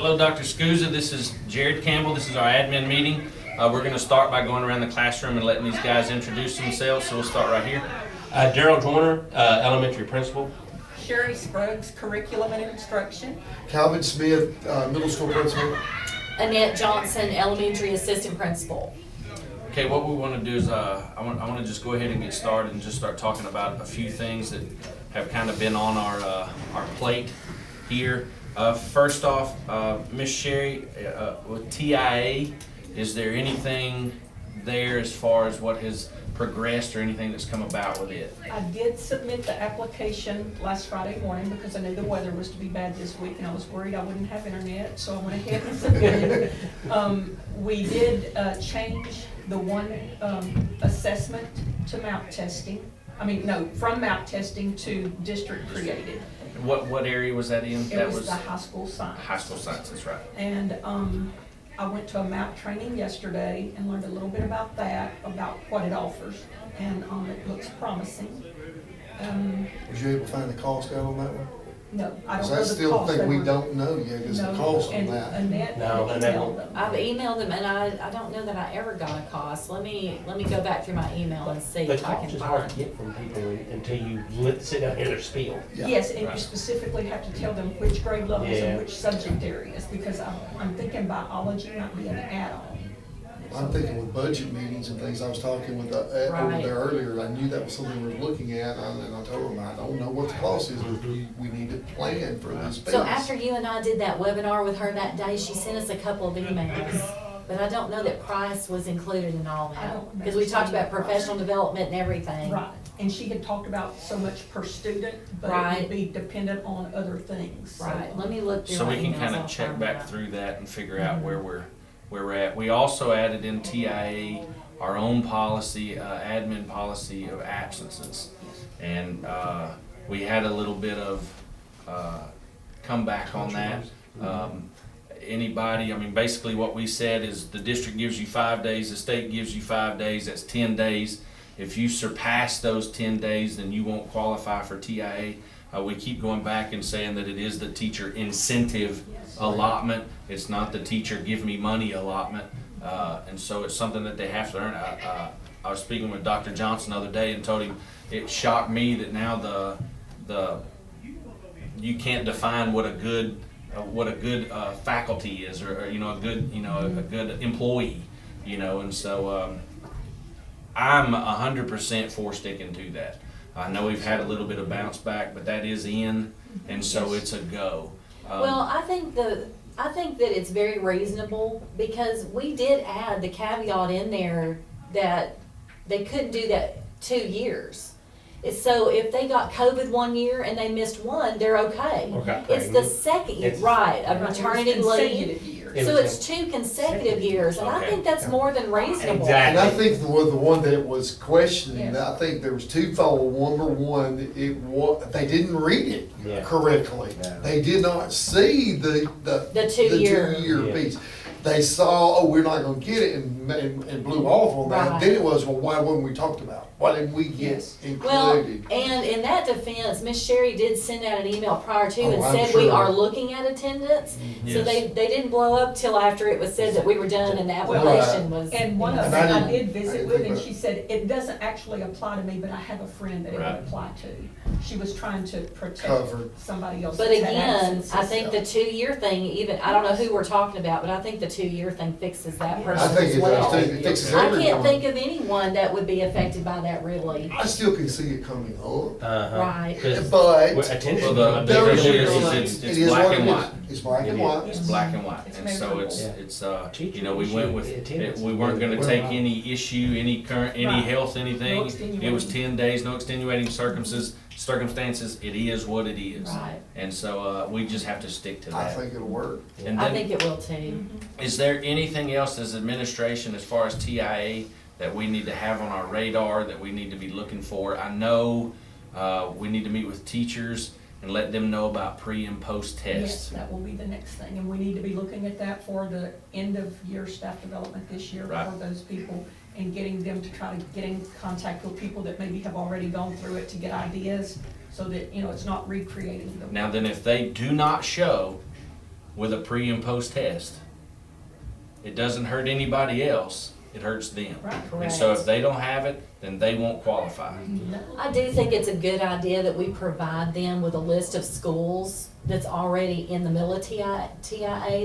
Hello, Dr. Scusa. This is Jared Campbell. This is our admin meeting. We're going to start by going around the classroom and letting these guys introduce themselves. So we'll start right here. Daryl Joyner, elementary principal. Sherry Scruggs, Curriculum and Instruction. Calvin Smith, middle school principal. Annette Johnson, elementary assistant principal. Okay, what we want to do is I want to just go ahead and get started and just start talking about a few things that have kind of been on our plate here. First off, Miss Sherry, with TIA, is there anything there as far as what has progressed or anything that's come about with it? I did submit the application last Friday morning because I knew the weather was to be bad this week and I was worried I wouldn't have internet, so I went ahead and submitted. We did change the one assessment to MAP testing. From MAP testing to district created. What area was that in? It was the high school science. High school science, that's right. And I went to a MAP training yesterday and learned a little bit about that, about what it offers, and it looks promising. Was you able to find the cost out on that one? No, I don't Because know that's the still cost. a They thing we were- don't know yet, is the cost on and that. Annette No, had Annette emailed won't. them. I've emailed them and I don't know that I ever got a cost. Let me go back through my email and see The if I cost can is hard find. to get from people until you sit down here and their spiel. Yeah. Yes, and you Right. specifically have to tell them which grade levels Yeah. and which subject areas, because I'm thinking biology might be an add-on. I'm thinking with budget meetings and things, I was talking with over Right. there earlier, I knew that was something we were looking at, and I told them, I don't know what the cost is, but we need to plan for this space. So after you and I did that webinar with her that day, she sent us a couple of emails. But I don't know that price was included in all I that. don't Because we talked about remember. professional development and everything. Right, and she had talked about so much per student, but it Right. would be dependent on other things. So, Right, let me look through So my we can emails. kind I'll of check find back that. through that and figure out where we're at. We also added in TIA our own policy, admin policy of absences. And we had a little bit of comeback on that. Basically what we said is the district gives you 5 days, the state gives you 5 days, that's 10 days. If you surpass those 10 days, then you won't qualify for TIA. We keep going back and saying that it is the teacher incentive allotment. It's not the teacher give me money allotment. And so it's something that they have to earn. I was speaking with Dr. Johnson the other day and told him it shocked me that now you can't define what a good faculty is, or a good employee, and so I'm 100% for sticking to that. I know we've had a little bit of bounce back, but that is in, and so it's a go. Well, I think that it's very reasonable because we did add the caveat in there that they couldn't do that 2 years. So if they got COVID 1 year and they missed one, they're okay. Or got It's the pregnant. second year, It's- right, of Right, it was maternity leave. consecutive years. It So was it's 2 consecutive years, and I Okay. think that's more than reasonable. Exactly. And I think the one that was questioning, Yes. I think there was twofold. Number one, they didn't read it Yeah. correctly. Yeah. They did not see the 2 year. 2 year Yeah. piece. They saw, oh, we're not gonna get it, and blew off on that. Right. Then it was, well, why wasn't we talked about? Why didn't we get Yes. Well, included? and in that defense, Miss Sherry did send out an email prior to Oh, and I'm said we sure. are looking at attendance. So Yes. they didn't blow up till after it was said that we were done and the application was. And one of And them I I didn't- did I visit didn't with, think and about she said, it doesn't actually apply to me, but I have a friend that it Right. would apply to. She was trying to protect Covered. somebody else. But that's had again, absences, I think so. the 2 year thing, even, I don't know who we're talking about, but I think the 2 year thing fixes that I person think as it well. does too. It fixes I everyone. can't think of anyone that would be affected by that really. I still can see it coming up, Right. but Attendance. Well, the There difference is- is it it's is black what and it white. is. It's black and white. It's black and white, It's and so it's, measurable. we went with, we weren't gonna take any issue, any Right. health, No anything. It was extenuating. 10 days, no extenuating circumstances, it is what it is. Right. And so, we just have to stick to I that. think it'll work. And I then, think it will too. is there anything else as administration, as far as TIA, that we need to have on our radar, that we need to be looking for? I know, we need to meet with teachers and let them know about pre and post Yes, tests. that will be the next thing, and we need to be looking at that for the end of year staff development this year Right. for those people, and getting them to try to get in contact with people that maybe have already gone through it to get ideas, so that, it's not recreating the. Now then, if they do not show, with a pre and post test. It doesn't hurt anybody else, it hurts them. Right. And so if Correct. they don't have it, then they won't qualify. I do think it's a good idea that we provide them with a list of schools that's already in the middle of TIA,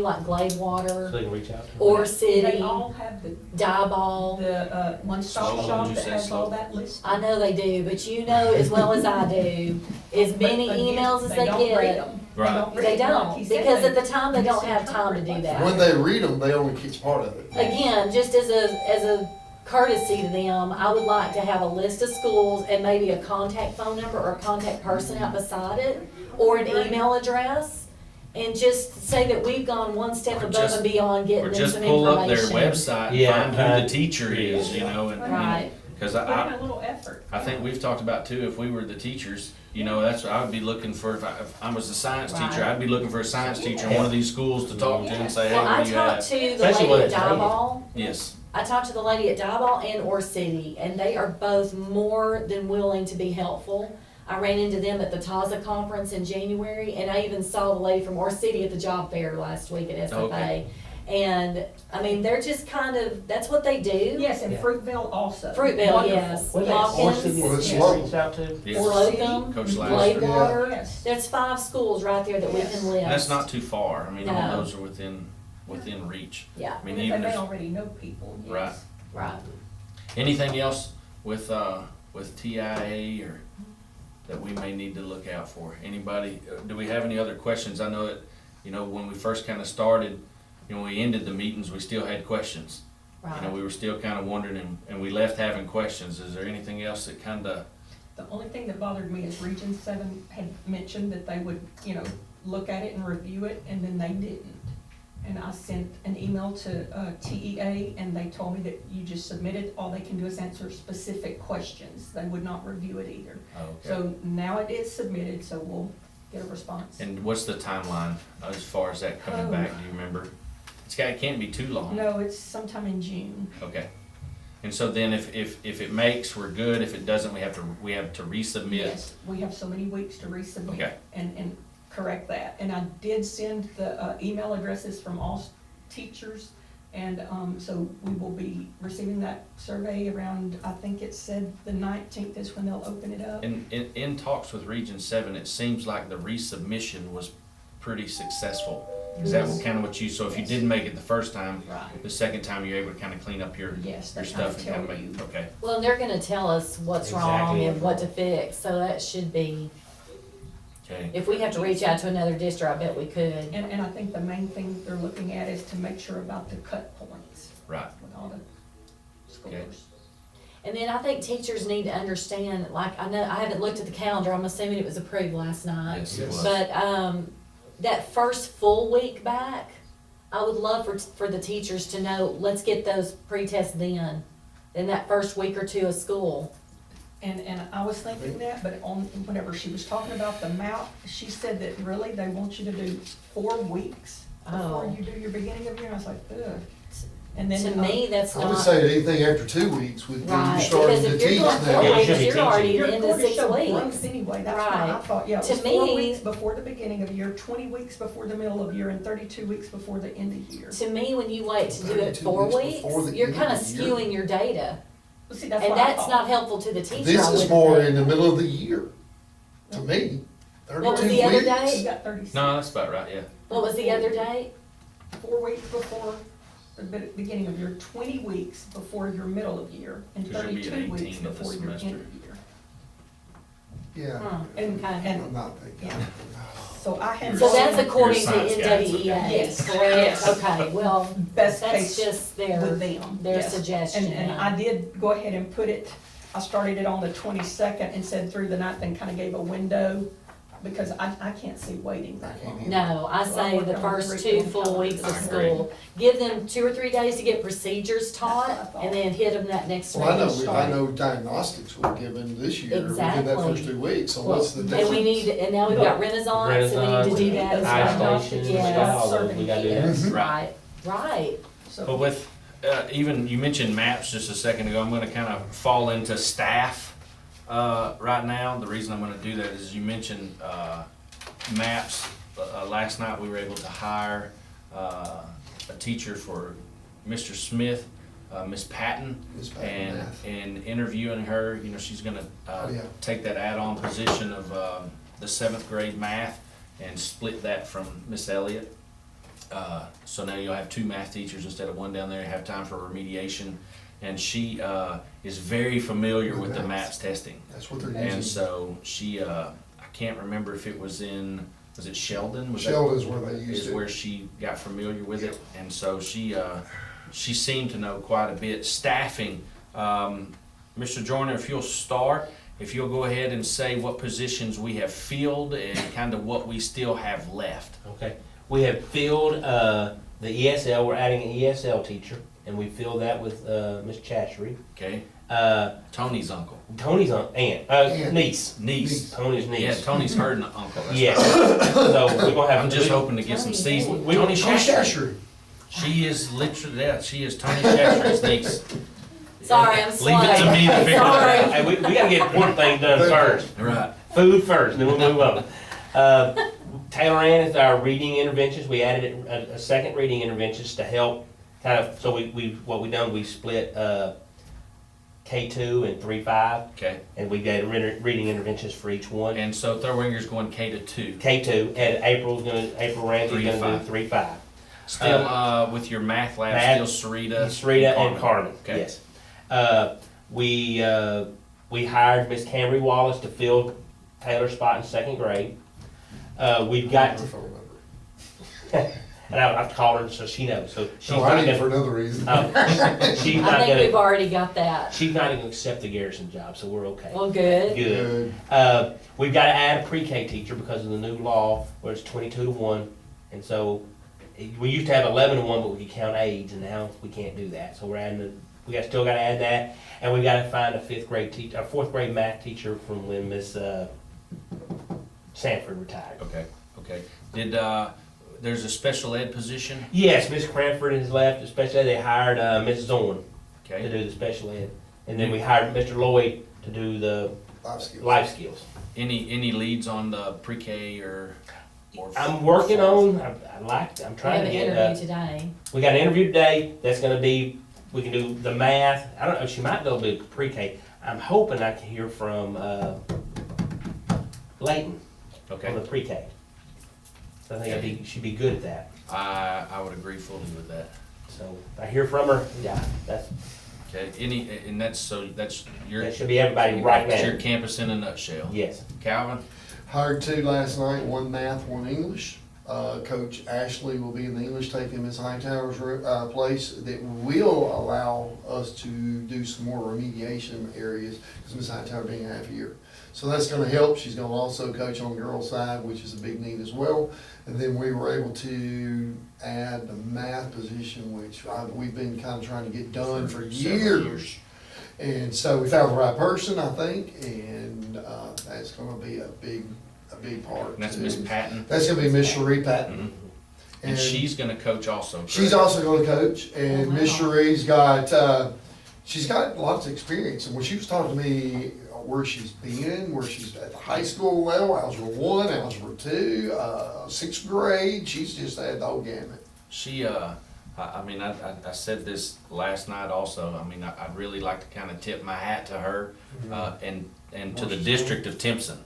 like So Gladewater, they can reach out to them. or They City, all have the, Dieball. one-stop Slow, shop would you that say has slow? all that listed. I know they do, but you know as well as I do, as many But again, emails as they don't read get. 'em. Right. read They 'em. Like don't, he said, because they at the time they don't have time to do misinterpret that. When they read them, they only catch part of it. Again, just as a courtesy to them, I would like to have a list of schools and maybe a contact phone number or a contact person out beside it, or an email address, and just say that we've gone one step Or above just- and beyond Or getting them just some pull up their information. website and Yeah, find who the teacher is, you know, and, Right. cause Put in I, a little effort. I think we've talked about too, if we were the teachers, you know, that's what I would be looking for, if I was a science teacher, Right. I'd be looking for a science teacher in one of these schools to talk to and say, hey, Well, I what do you talked have? to the Especially when lady at it's raining. Dieball. Yes, I talked to the lady at Dieball and Or City, and they are both more than willing to be helpful. I ran into them at the TAZA conference in January, and I even saw the lady from Or City at the job fair last week at SFA. Okay. And, I mean, they're just kind of, that's what they do. Yes, and Yeah. Fruitvale also. Fruitvale, Wonderful. yes. What Yes. about Orr City Well, that it's you local. reach out to? yes. Or- Slocum, Coach Laster. Gladewater. Yes. There's 5 schools right there that we Yes. can list. And that's not too far, I mean, all No. those are within reach. Yeah, I mean, And if even they may if, already know people, yes. Right. right. anything else with TIA or that we may need to look out for? Anybody, do we have any other questions? I know that, you know, when we first kind of started, you know, we ended the meetings, we still had questions. You know, Right. we were still kind of wondering, and we left having questions. Is there anything else that kind of, The only thing that bothered me is Region 7 had mentioned that they would, you know, look at it and review it, and then they didn't. And I sent an email to TEA, and they told me that you just submitted, all they can do is answer specific questions. They would not review it either. So now it is submitted, so we'll get a response. And what's the timeline as far as that coming back, do you remember? It can't be too long. No, it's sometime in June. Okay. And so then if it makes, we're good. If it doesn't, we have to resubmit. Yes, we have so many weeks to resubmit Okay. and correct that. And I did send the email addresses from all teachers, and so we will be receiving that survey around, I think it said the 19th is when they'll open it up. And in talks with Region 7, it seems like the resubmission was pretty successful. Is that Yes. kind of what you, so if you didn't make it the first time, Right. the second time you're able to kind of clean up your Yes, they kind stuff of and kind tell of you. make, okay, Well, and they're gonna tell us what's wrong Exactly. and what to fix, so that should be, okay. if we have to reach out to another district, I bet we could. And I think the main thing they're looking at is to make sure about the cut points Right. with all the scores. And then I think teachers need to understand, like, I know, I haven't looked at the calendar, I'm assuming it was approved last night. Yes, it was. But, that first full week back, I would love for the teachers to know, let's get those pre-tests then, in that first week or two of school. And I was thinking that, but whenever she was talking about the MAP, she said that really they want you to do 4 weeks before Oh. you do your beginning of year. I was like, ugh. And then. To me, that's I would not say anything after 2 weeks would be, you're right, starting because to if teach you're going now. 4 Yeah, you weeks, should be you're already teaching. in the Your 6 show weeks. runs anyway, that's why I Right. thought, yeah, it To was 4 me- weeks before the beginning of the year, 20 weeks before the middle of year, and 32 weeks before the end of year. To me, when you wait to do it 32 4 weeks weeks, before the you're end kind of of the year. skewing your data. Well, see, that's And what I that's thought. not helpful to the teacher. This I is wouldn't more think. in the middle of the year, to me. What was 32 the other weeks. date? You got 36. No, that's about right, yeah. What was the other date? 4 weeks before the beginning of year, 20 weeks before your middle of year, and 'Cause you'll be at 32 weeks 18 of the before your end semester. of year. Yeah, Huh, And, okay. I'm and, not thinking. yeah. So I had. So that's You're according to science guys, okay. NWEA, Yes. correct? Yes. Okay, well, Best that's case just with their, them. their yes. suggestion. And I did go ahead and put it, I started it on the 22nd and said through the night, then kind of gave a window, because I can't see waiting that long. No, I So say I'm the working on first curriculum 2 full weeks of calendar. I agree. school. Give them 2 or 3 days to get procedures taught, That's what I thought. and then hit them that next week. Well, I know diagnostics were given this year, we did that Exactly. first 2 weeks, so Well, what's the And difference? we need, and now we've got Renaissance, so we need to do that as Eye well. stations, Yeah. all those, we gotta do that. Yes. Right, right. But So, with, even, you mentioned maps just a second ago, I'm gonna kind of fall into staff, right now. The reason I'm gonna do that is you mentioned, maps last night we were able to hire a teacher for Mr. Smith, Miss Patton, Miss Patton, and math. and interviewing her, you know, she's gonna Oh, yeah. take that add-on position of the 7th grade math and split that from Miss Elliott. So now you'll have 2 math teachers instead of 1 down there. You have time for remediation, and she is very familiar with the MAPS testing. That's what they're And using. so she, I can't remember if it was was it Sheldon? Was that- Sheldon's where they used is it. where she got familiar with it, and so she seemed to know quite a bit. Staffing, Mr. Joyner, if you'll start, if you'll go ahead and say what positions we have filled and kind of what we still have left. Okay, we have filled, the ESL, we're adding an ESL teacher, and we filled that with, Ms. Chatchery. Okay, Tony's uncle, Tony's aunt, Aunt. niece, niece. Tony's Yeah, niece. Tony's her uncle. That's Yes, right. so we're gonna have. I'm just hoping to get some Tony, seasoning. we- Tony Tony Shasher. Shasher. She is literally, yeah, she is Tony Shasher's niece. Sorry, I'm Leave it to me to figure it out. Sorry. Hey, we gotta get one thing done first. Right. Food first, then we'll move on. Taylor Ann is our reading interventions. We added a second reading interventions to help kind of, so what we done, we split, K2 and 3-5, Okay, and we did reading interventions for each one. and so Thurwinger's going K to 2. K2, and April Ramsey's gonna 3-5. do 3-5. Still, with your math lab, Math, still Sarita. Sarita and Carmen, Okay. yes. We hired Miss Camry Wallace to fill Taylor's spot in 2nd grade. We've got, If I remember. and I've called her so she knows, so she's No, not I need it for gonna, another reason. she's I not think we've gonna, already got that. she's not gonna accept the Garrison job, so we're okay. Well, good. Good. Good. We've gotta add a pre-K teacher because of the new law where it's 22-1, and so we used to have 11-1, but we could count aides, and now we can't do that, so we're adding, still gotta add that, and we gotta find a 5th grade teacher, a 4th grade math teacher from when Miss Sanford retired. Okay. Did, there's a special ed position? Yes, Miss Cranford has left, especially they hired Miss Zorn to Okay. do the special ed, and then we hired Mr. Lloyd to do the Life skills. life skills. Any leads on the pre-K or? I'm working on, I'm We trying have to an get, interview today. we got an interview today, that's gonna be, we can do the math, I don't know, she might go do pre-K. I'm hoping I can hear from, Layton on Okay, the pre-K. So I think she'd be good at that, I would agree fully with that. so if I hear from her, yeah, that's, Okay, and that's your. that should be everybody right That's your now. campus in a nutshell. Yes, Calvin? Hired 2 last night, 1 math, 1 English. Coach Ashley will be in the English, taking Miss Hightower's place. That will allow us to do some more remediation areas, because Miss Hightower being a half a year. So that's gonna help. She's gonna also coach on the girls' side, which is a big need as well. And then we were able to add the math position, which we've been kind of trying to get done for Several years. And so we found the right person, I think, and that's gonna be a big part. And that's too. Miss Patton? That's gonna be Miss Cherie Patton. Mhm. And she's gonna coach also, correct? She's also gonna coach, Oh, and wow. Miss Cherie's got, she's got lots of experience, and when she was talking to me where she's been, where she's at the high school level, Algebra 1, Algebra 2, 6th grade, she's just had the whole gamut. She, I mean, I said this last night also, I mean, I'd really like to kind of tip my hat to her, and to the district of Timpson.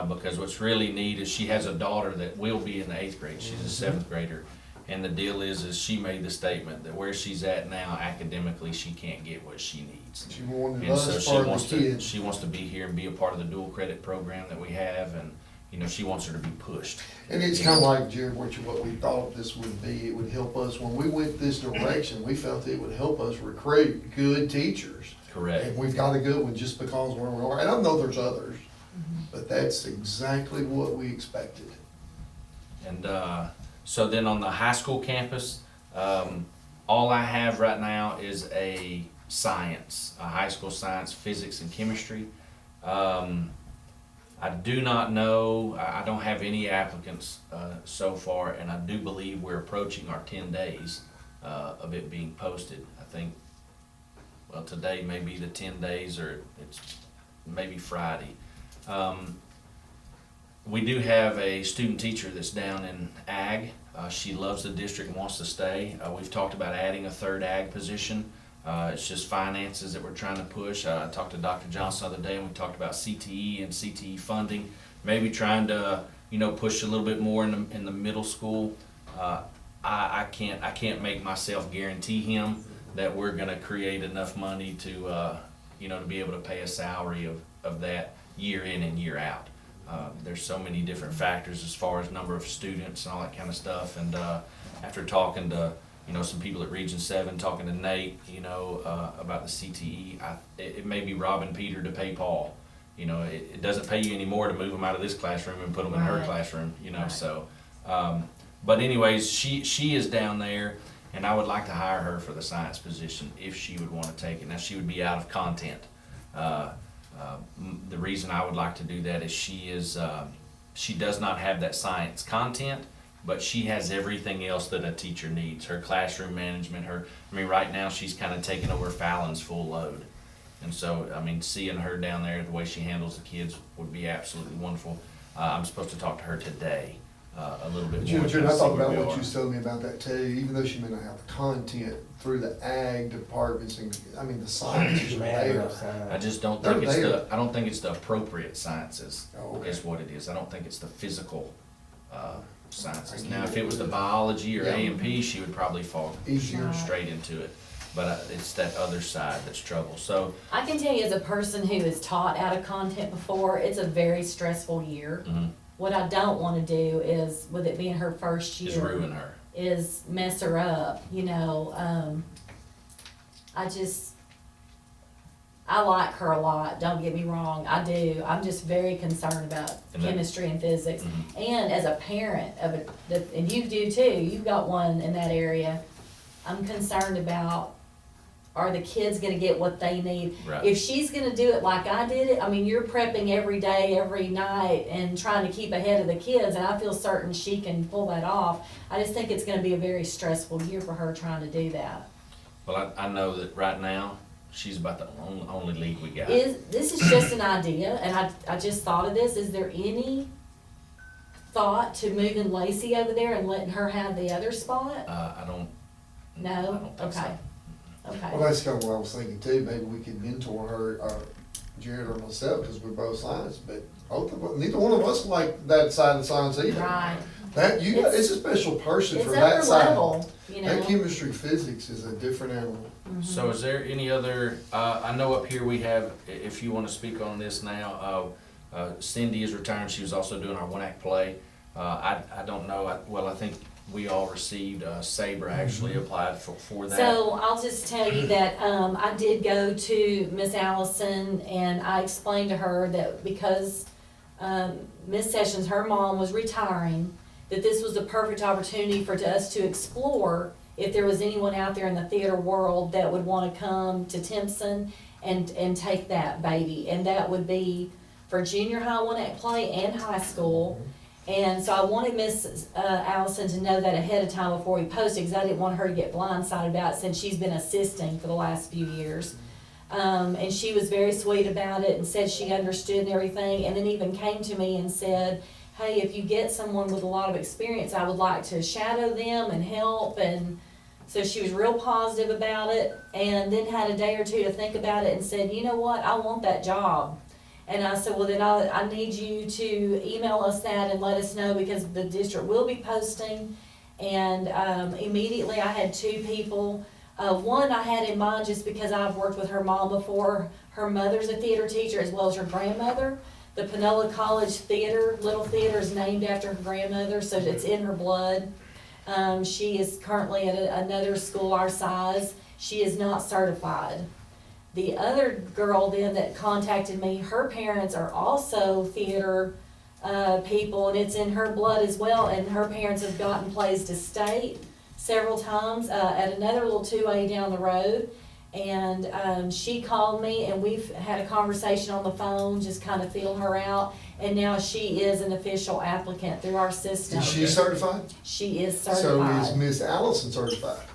Because what's really neat is she has a daughter that will be in the 8th grade, she's a 7th grader. And the deal is she made the statement that where she's at now academically, she can't get what she needs. She wanted And so us she part of wants the to, kids. she wants to be here and be a part of the dual credit program that we have, and, you know, she wants her to be pushed. And it's kind of like, Jared, what we thought this would be, it would help us, when we went this direction, we felt it would help us recruit good teachers. Correct. And we've got a good one just because where we are, and I know there's others, but that's exactly what we expected. And so then on the high school campus, all I have right now is a high school science, physics and chemistry. I do not know, I don't have any applicants so far, and I do believe we're approaching our 10 days of it being posted. I think, well, today may be the 10 days, or it's maybe Friday. We do have a student teacher that's down in ag. She loves the district and wants to stay. We've talked about adding a third ag position. It's just finances that we're trying to push. I talked to Dr. Johnson the other day, and we talked about CTE and CTE funding. Maybe trying to, push a little bit more in the middle school. I can't make myself guarantee him that we're gonna create enough money to, to be able to pay a salary of that year in and year out. There's so many different factors as far as number of students and all that kind of stuff. And after talking to some people at Region 7, talking to Nate, about the CTE, it may be robbing Peter to pay Paul. It doesn't pay you any more to move them out of this classroom and put them in her Right. classroom. Right. So. But anyways, she is down there, and I would like to hire her for the science position if she would want to take it. Now, she would be out of content. The reason I would like to do that is she does not have that science content, but she has everything else that a teacher needs. Her classroom management, right now she's kind of taking over Fallon's full load. And so, seeing her down there, the way she handles the kids would be absolutely wonderful. I'm supposed to talk to her today. A little bit more. Jim, I see thought where about we what are. you was telling me about that too, even though she may not have the content through the ag departments and, the sciences are there. I just don't They're think there. I don't think it's the appropriate sciences Oh, okay. is what it is. I don't think it's the physical sciences. I Now, get if it. it was the biology or Yeah. A&P, she would probably fall Easier. Right. straight into it. But it's that other side that's trouble. So, I can tell you as a person who has taught out of content before, it's a very stressful year. mhm, What I don't wanna do is, with it being her first year. just ruin her. Is mess her up, I like her a lot, don't get me wrong, I do. I'm just very concerned about And that- chemistry and physics. Mhm. And as a parent and you do too, you've got one in that area, I'm concerned about, are the kids gonna get what they need? Right. If she's gonna do it like I did it, you're prepping every day, every night, and trying to keep ahead of the kids, and I feel certain she can pull that off. I just think it's gonna be a very stressful year for her trying to do that. Well, I know that right now, she's about the only lead we got. This is just an idea, and I just thought of this, is there any thought to moving Lacey over there and letting her have the other spot? I don't. No? I don't think so. Okay. Okay. Well, that's kind of what I was thinking too, maybe we could mentor her, Jared or myself, because we're both science, but neither one of us like that side of science either. Right. It's a special person It's for that upper side. level, That chemistry, physics is a different animal. So is there any other, I know up here we have, if you wanna speak on this now, Cindy is retiring, she was also doing our one act play. I don't know, I think we all received, Sabre actually applied for that. So I'll just tell you that, I did go to Miss Allison and I explained to her that because, Miss Sessions, her mom was retiring, that this was the perfect opportunity for us to explore if there was anyone out there in the theater world that would wanna come to Timpson and take that baby. And that would be for junior high one act play and high school. And so I wanted Miss Allison to know that ahead of time before we posted, because I didn't want her to get blindsided about it since she's been assisting for the last few years. And she was very sweet about it and said she understood and everything, and then even came to me and said, hey, if you get someone with a lot of experience, I would like to shadow them and help. And so she was real positive about it, and then had a day or two to think about it and said, you know what, I want that job. And I said, well, then I need you to email us that and let us know, because the district will be posting. And immediately I had two people. One I had in mind just because I've worked with her mom before. Her mother's a theater teacher as well as her grandmother. The Panola College Theater, Little Theater, is named after her grandmother, so it's in her blood. She is currently at another school our size. She is not certified. The other girl then that contacted me, her parents are also theater people, and it's in her blood as well, and her parents have gotten plays to state several times at another little 2A down the road. And she called me, and we've had a conversation on the phone, just kind of feel her out, and now she is an official applicant through our system. Is she certified? She is So is certified. Miss Allison certified?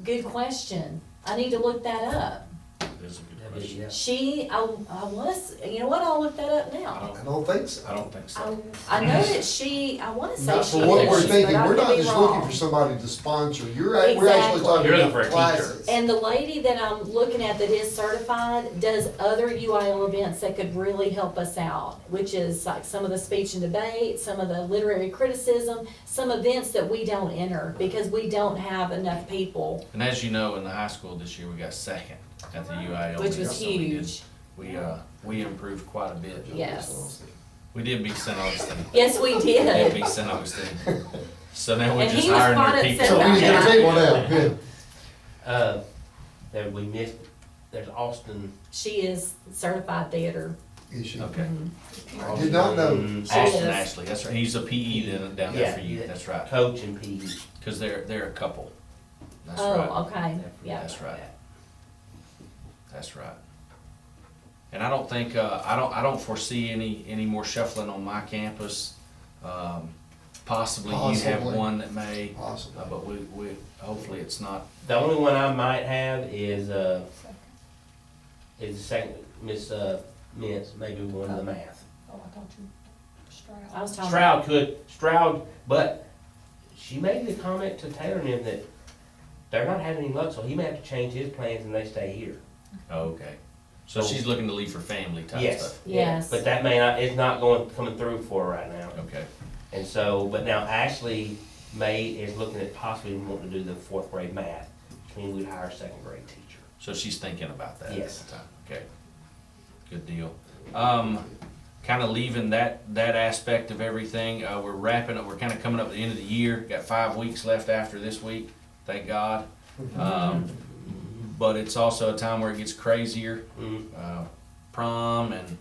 Good question. I need to look that up. It is a good Yeah. I was, you know what, I'll look that up I now. I don't think so. don't think so. I know that I wanna say Not she for what we're is, thinking, but I we're could not be just looking wrong. for somebody to sponsor, we're actually Exactly. talking You're looking for a about teacher. classes. And the lady that I'm looking at that is certified does other UIL events that could really help us out, which is like some of the speech and debate, some of the literary criticism, some events that we don't enter because we don't have enough people, And as you know, in the high school this year, we got second at the UIL. which was so we did- huge. We improved quite a bit. Yes. We did beat St. Augustine. Yes, we We did did. beat St. Augustine. So now we're And just he was hiring quite their people. upset So we about need to that. take one out, good. There we missed, there's Austin. She is certified theater. Is she? Okay. I did not know. Austin Austin is. Ashley, that's right. He's a PE down there for you. Yeah. That's right. Coach and PE. Because they're a couple. That's right. Oh, okay, yeah. That's right. That's right. And I don't think, I don't foresee any more shuffling on my campus. Possibly you have Possibly. one that may, Possibly. but we, hopefully it's not. The only one I might have is the second, Miss, Mintz, maybe one of the math. Oh, I thought you, I was talking. Stroud, but she made the comment to Taylor and them that they're not having any luck, so he may have to change his plans and they stay here. Oh, okay. So she's looking to leave for family type Yes. stuff. Yes. But that it's not coming through for her right now. Okay. And so, but now Ashley is looking at possibly wanting to do the fourth grade math, which means we'd hire a second grade teacher. So she's thinking about that at Yes. the time. Okay. Good deal. Kind of leaving that aspect of everything, we're wrapping up, we're kind of coming up to the end of the year, got 5 weeks left after this week, thank God. But it's also a time where it gets crazier, Mhm. prom and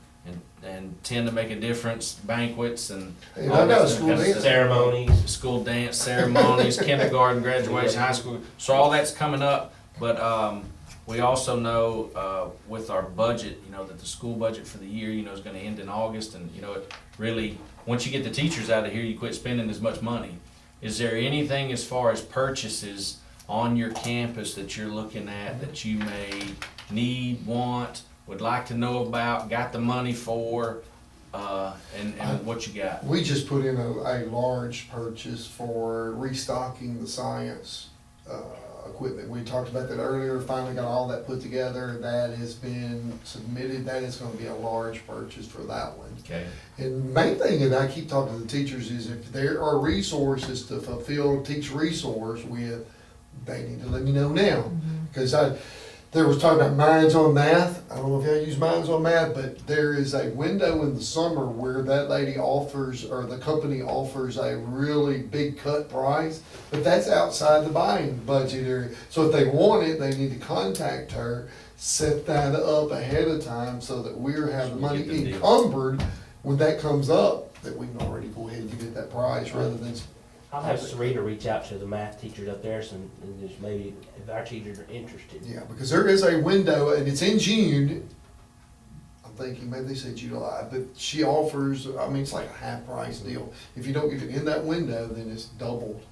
tend to make a difference, banquets and Hey, all I got that a stuff, school kind of dance. stuff. Ceremonies. School dance ceremonies, kindergarten graduation, high school, so all that's coming up. But we also know with our budget, you know, that the school budget for the year, you know, is gonna end in August, and, you know, it really, once you get the teachers out of here, you quit spending as much money. Is there anything as far as purchases on your campus that you're looking at that you may need, want, would like to know about, got the money for, and what you got? We just put in a large purchase for restocking the science equipment. We talked about that earlier, finally got all that put together. That has been submitted. That is gonna be a large purchase for that one. Okay, And main thing that I keep talking to the teachers is if there are resources to fulfill teach resource with, they need to let me know now. Because there was talking about Minds on Math. I don't know if y'all use Minds on Math, but there is a window in the summer where that lady offers, or the company offers a really big cut price, but that's outside the buying budget area. So if they want it, they need to contact her, set that up ahead of time so that we're So having we money get the deal. encumbered when that comes up, that we can already go ahead and give it that price rather than. I'll have Sarita reach out to the math teachers up there and just maybe if our teachers are interested. Yeah, because there is a window, and it's in June. I'm thinking maybe they said July, but she offers, I mean, it's like a half price deal. If you don't get it in that window, then it's doubled.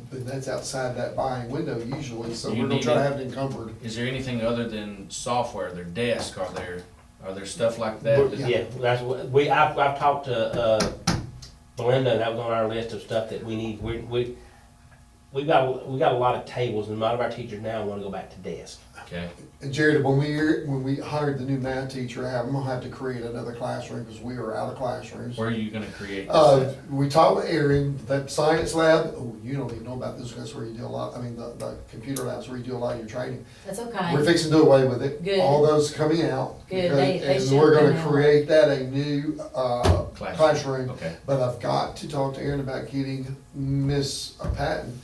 But that's outside that buying window usually, so You we're gonna need try to it. have it encumbered. is there anything other than software, their desk, are there stuff like that? Yeah, that's what, I've talked to, Belinda, and that was on our list of stuff that we need. We've got a lot of tables, and a lot of our teachers now wanna go back to desk. Okay, And Jared, when we hired the new math teacher, I'm gonna have to create another classroom, because we are out of classrooms. where are you gonna create this? We talked with Aaron, that science lab, oh, you don't even know about this, that's where you do a lot, I mean, the computer labs where you do a lot of your training. That's okay. We're fixing to do away with it. Good. All those coming out. Good. because- They And should we're come gonna out. create that a new, classroom. Okay, But I've got to talk to Aaron about getting Miss Patton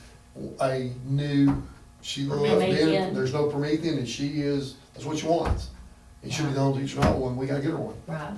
a new, she loves being, Promethean. there's no Promethean, and she is, that's what she wants. And she'll be the only teacher not one, we gotta get her one. Right.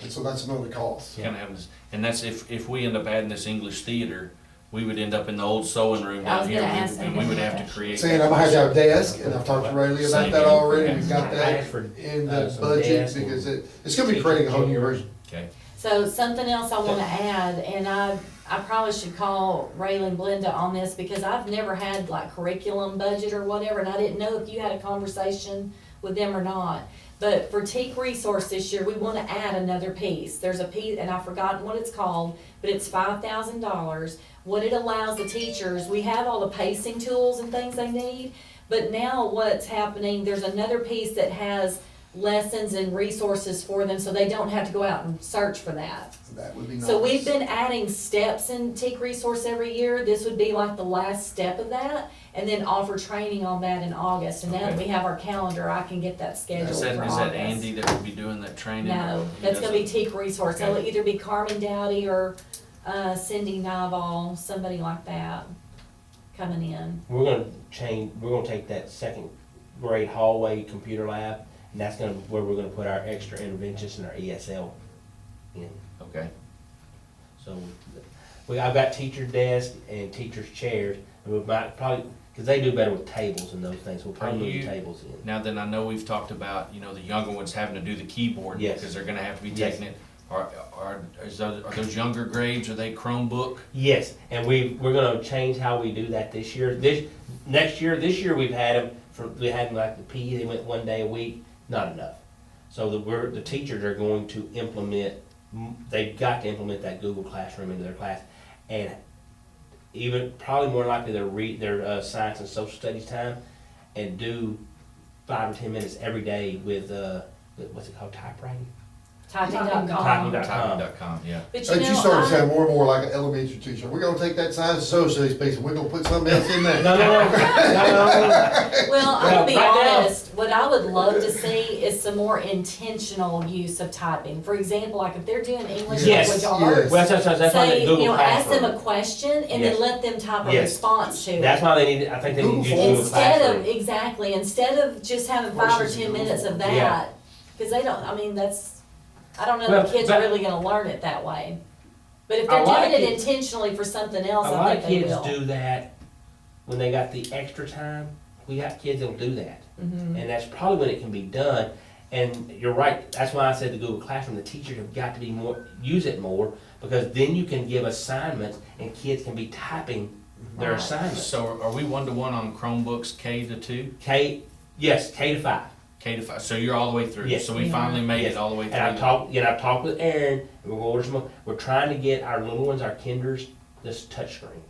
And so that's another cost. kind of having this, and that's if we end up adding this English theater, we would end up in the old sewing room I was down here, gonna ask and we would have to that. create. Saying I'm gonna have to have a desk, and I've talked to Rayleigh about Same that here. already, we've I got that asked for, in the some budget, desks and because it's gonna be creating a whole new version. Okay, So something else I wanna add, and I probably should call Raylan and Belinda on this, because I've never had like curriculum budget or whatever, and I didn't know if you had a conversation with them or not. But for Teak Resource this year, we wanna add another piece. There's a piece, and I've forgotten what it's called, but it's $5,000. What it allows the teachers, we have all the pacing tools and things they need, but now what's happening, there's another piece that has lessons and resources for them, so they don't have to go out and search for that. That would be nice. So we've been adding steps in Teak Resource every year. This would be like the last step of that, and then offer training on that in August. And now that Okay. we have our calendar, I can get that scheduled Is for that, August. is that Andy that will be doing that training? No, He that's gonna be doesn't? Teak Resource. Okay. It'll either be Carmen Dowdy or Cindy Nivall, somebody like that coming in. We're gonna take that second grade hallway computer lab, and that's gonna, where we're gonna put our extra interventionists and our ESL in. Okay, So, I've got teacher desk and teacher's chairs, and we might probably, cause they do better with tables and those things, we'll probably Are move the you- tables in. now then, I know we've talked about, the younger ones having to do the keyboard. Yes. Because they're gonna have to be Yes. taking it. Are those younger grades, are they Chromebook? Yes, and we're gonna change how we do that this year. This year we've had them, we had them like the PE, they went one day a week, not enough. So the teachers are going to implement, they've got to implement that Google Classroom into their class. And even, probably more likely their science and social studies time, and do 5 or 10 minutes every day with, what's it called, typewriting? Typing.com. Typing.com. Typing.com, yeah. But But you you know, started to I, sound more and more like an elementary teacher. We're gonna take that science and social studies piece and we're gonna put something else in there. No. well, I'll be Right now- honest, what I would love to see is some more intentional use of typing. For example, like if they're doing English Yes, language yes. arts, Well, that's why say, that Google ask them Classroom. a question and Yes. then let them type a Yes. response to it. That's why they need, I think they need to use Google Instead of, Classroom. exactly, instead of just having 5 or Versus 10 Google minutes of Form. Yeah. that, cause they don't, I mean, I don't know Well, if the kids but- are really gonna learn it that way. But if A they're lot of doing it kids- intentionally for something else, A I lot think of they kids will. do that when they got the extra time. We got kids that'll do that. Mhm. And that's probably when it can be done. And you're right, that's why I said the Google Classroom, the teachers have got to be use it more, because then you can give assignments and kids can be typing their Right. assignments. So are we 1-to-1 on Chromebooks K-2? Yes, K to 5. K-5, so you're all the way through? Yes. So we Yeah. finally made Yes. it all the way through? And I've talked with Aaron, and we'll go over some, we're trying to get our little ones, our kinders, this touchscreen.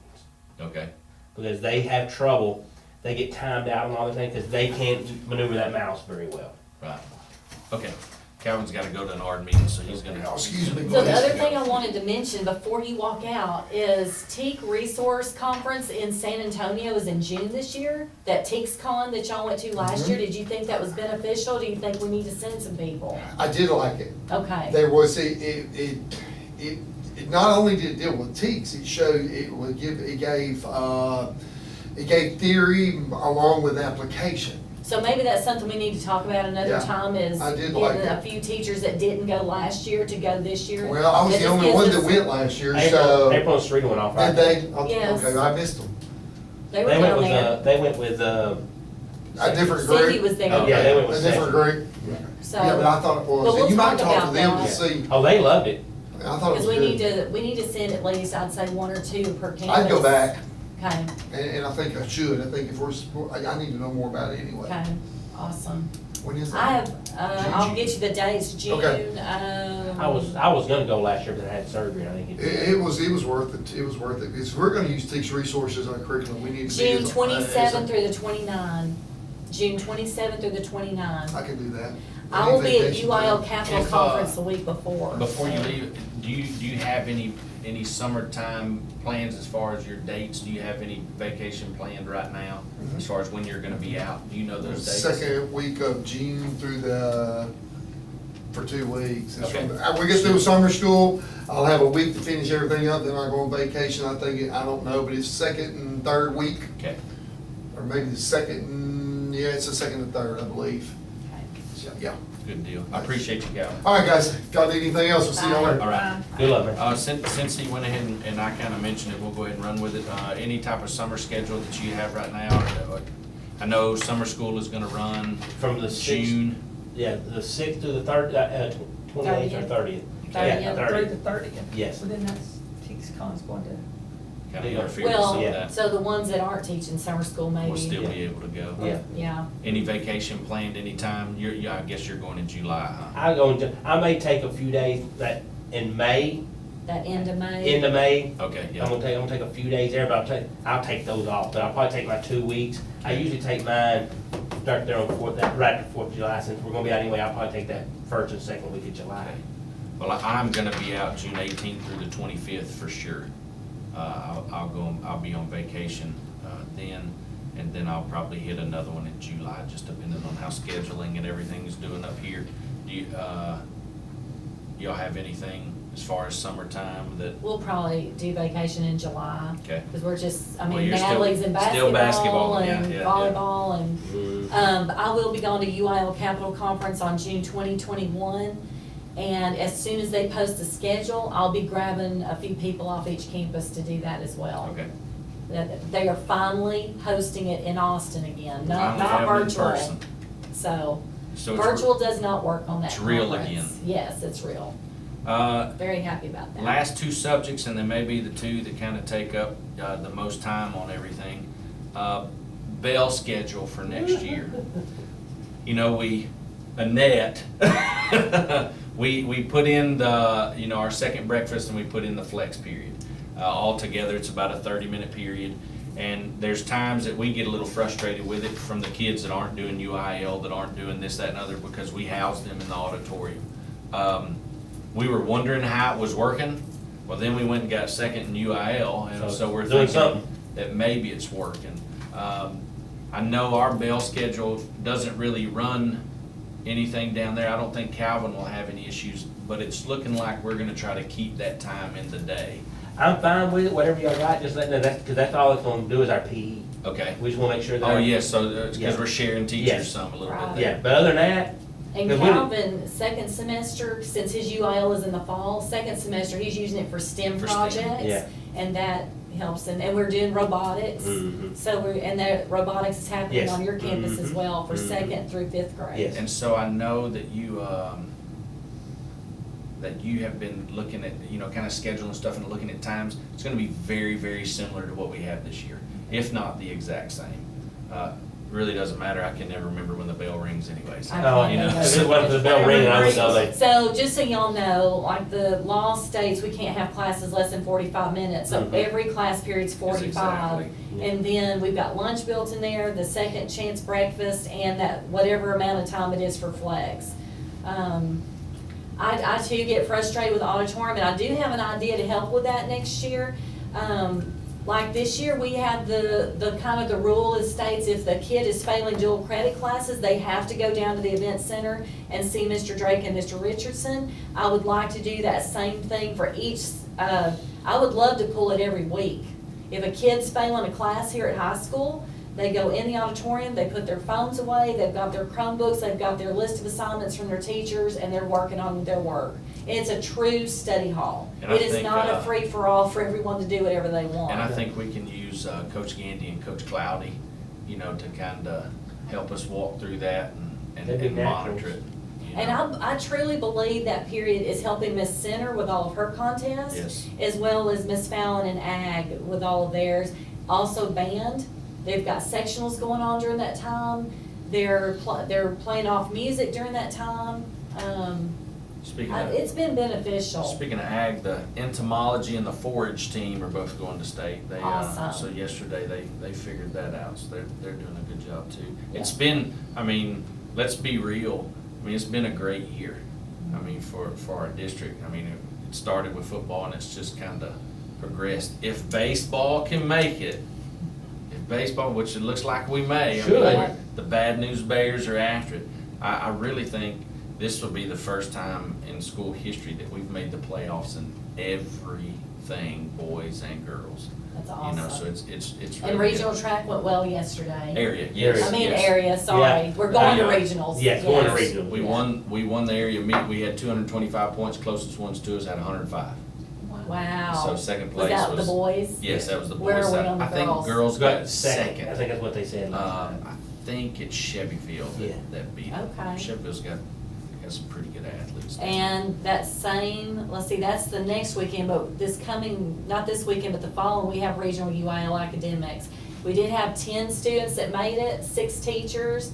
Okay, Because they have trouble, they get timed out and all the things, because they can't maneuver that mouse very well. right. Okay, Calvin's gotta go to an ARD meeting, so he's gonna. Oh, excuse me. So the other thing I wanted to mention before you walk out is Teak Resource Conference in San Antonio is in June this year. That TeaksCon that y'all went to last year, did you think that was beneficial? Do you think we need to send some people? I did like it. Okay, There was, it not only did it deal with teaks, it showed, it gave theory along with application. so maybe that's something we need to talk about another Yeah, time is I did getting like a it. few teachers that didn't go last year to go this year. Well, I was That the just only gives one us- that went last year, April so. and Serena went off right. Did they? Yes. Okay, I missed them. They were They went down with, there, they went with, A different group? Cindy was there. Oh, yeah, they went with A different group? So, Yeah, but I thought it But was, we'll and you might talk talk to about them that. to see, oh, they loved it. I thought it because was we need good. to send at least, I'd say 1 or 2 per campus. I'd go back, Okay, and I think I should, I think if I need to know more about it anyway. okay, awesome. When is I that? have, I'll get you the dates, June, Okay. I was gonna go last year, but I had surgery, and I think It was worth it, it was worth it, because we're gonna use Teach Resources on curriculum, we need to be. June as a- 27th through the 29th. June 27th through the 29th. I can do that. I will be at Vacation UIL time. Capital If, Conference the week before. Before you so- leave, do you have any summertime plans as far as your dates? Do you have any vacation planned right now? Mhm. As far as when you're gonna be out? Do you know those dates? Second week of June for 2 weeks. It's Okay. We get through summer school, I'll have a week to finish everything up, then I go on vacation, I don't know, but it's second and third week, Okay, or maybe the it's the second and third, I believe. So, yeah. good deal. I appreciate you, Calvin. All right, guys, got anything else? We'll see y'all later. All right. Good luck, man. Since he went ahead and I kinda mentioned it, we'll go ahead and run with it. Any type of summer schedule that you have right now? I know summer school is gonna run From the 6th, June. yeah, the 6th to the 30th, 28th or 30th. Yeah, 30th through the 30th. Yes. Well, then that's, TeaksCon's going to kind of Yeah. interfere with some of Well, that. so the ones that aren't teaching summer school maybe. We'll still be able to go. Yeah. Yeah, Any vacation planned anytime? Yeah, I guess you're going in July, huh? I may take a few days that in May, that end of May. end of May. Okay, I'm yeah. gonna take a few days there, but I'll take those off, but I'll probably take my 2 weeks. I usually take mine, start there on right after Fourth of July, since we're gonna be out anyway, I'll probably take that first and second week of July. Okay. Well, I'm gonna be out June 18th through the 25th for sure. I'll be on vacation, then, and then I'll probably hit another one in July, just depending on how scheduling and everything is doing up here. Do you, y'all have anything as far as summertime that, We'll probably do vacation in July. okay? Because we're just, I Well, mean, you're still- Natalie's in still basketball basketball, yeah, and yeah, yeah. volleyball and, Mhm. I will be going to UIL Capital Conference on June 2021. And as soon as they post the schedule, I'll be grabbing a few people off each campus to do that as well. Okay. That they are finally hosting it in Austin again, not Finally having it in virtual. person. So, So it's- virtual does not work on that It's real conference. again. Yes, it's real. Very happy about that. Last two subjects, and then maybe the two that kind of take up the most time on everything. Bell schedule for next year. You know, Annette, we put in the, you know, our second breakfast and we put in the flex period. Altogether, it's about a 30-minute period. And there's times that we get a little frustrated with it from the kids that aren't doing UIL, that aren't doing this, that, and other, because we house them in the auditorium. We were wondering how it was working. Well, then we went and got second in UIL, and so we're Doing thinking something. that maybe it's working. I know our bell schedule doesn't really run anything down there. I don't think Calvin will have any issues, but it's looking like we're gonna try to keep that time in the day. I'm fine with it, whatever y'all got, just let, because that's all it's gonna do is our PE. Okay? We just wanna make sure that. Oh, yes, so, it's Yeah. because we're sharing teachers Yes. some a little Right. bit Yeah, there. but other than that, And But we- Calvin, second semester, since his UIL is in the fall, second semester, he's using it for STEM For STEM, projects. yeah. And that helps, and we're doing robotics. Mhm. So and that robotics is happening Yes. on your campus as Mhm. well for Mhm. second through fifth grade. Yes. And so I know that you have been looking at, you know, kind of scheduling stuff and looking at times. It's gonna be very, very similar to what we have this year, if not the exact same. Really doesn't matter, I can never remember when the bell rings anyways. I Oh, can't you know, either. if it wasn't for the bell ringing, I would know that. So just so y'all know, like the law states, we can't have classes less than 45 minutes, so Mhm. every class period's 45. exactly. And then we've got lunch built in there, the second chance breakfast, and that whatever amount of time it is for flex. I too get frustrated with the auditorium, and I do have an idea to help with that next year. Like this year, we have the kind of the rule that states if the kid is failing dual credit classes, they have to go down to the event center and see Mr. Drake and Mr. Richardson. I would like to do that same thing for each, I would love to pull it every week. If a kid's failing a class here at high school, they go in the auditorium, they put their phones away, they've got their Chromebooks, they've got their list of assignments from their teachers, and they're working on their work. It's a true study hall. And I It is think, not a free-for-all for everyone to do whatever they want. And I think we can use Coach Gandy and Coach Cloudy, you know, to kind of help us walk through that They'd be and monitor naturals. it. you And know. I truly believe that period is helping Miss Center with all of her contests. Yes. As well as Miss Fallon and Ag with all of theirs. Also band, they've got sectionals going on during that time. They're playing off music during that time. It's been beneficial. Speaking of ag, the entomology and the forage team are both going to state. They, Awesome. So yesterday, they figured that out, so they're doing a good job too. Yeah. It's been, I mean, let's be real, I mean, it's been a great year, I mean, for our district. I mean, it started with football and it's just kind of progressed. If baseball can make it, if baseball, which it looks like we may, I mean, Should. the Bad News Bears are after it. I really think this will be the first time in school history that we've made the playoffs in everything, boys and girls. That's You know, so awesome. it's really And regional good. track went well yesterday. Area, yes. I mean yes. area, sorry. Yeah. We're going to Yeah. regionals. Yes, going to Yes. regionals. We won the area meet, we had 225 points, closest ones to us had 105. Wow. So second Was place that was. the boys? Yes, that was the boys. Where are we on the I think girls? girls got second. I think that's what they said last I time. think it's Shelbyville Yeah. that beat them. Okay. Shelbyville's got has some pretty good athletes. And that same, let's see, that's the next weekend, but this coming, not this weekend, but the following, we have regional UIL academics. We did have 10 students that made it, 6 teachers.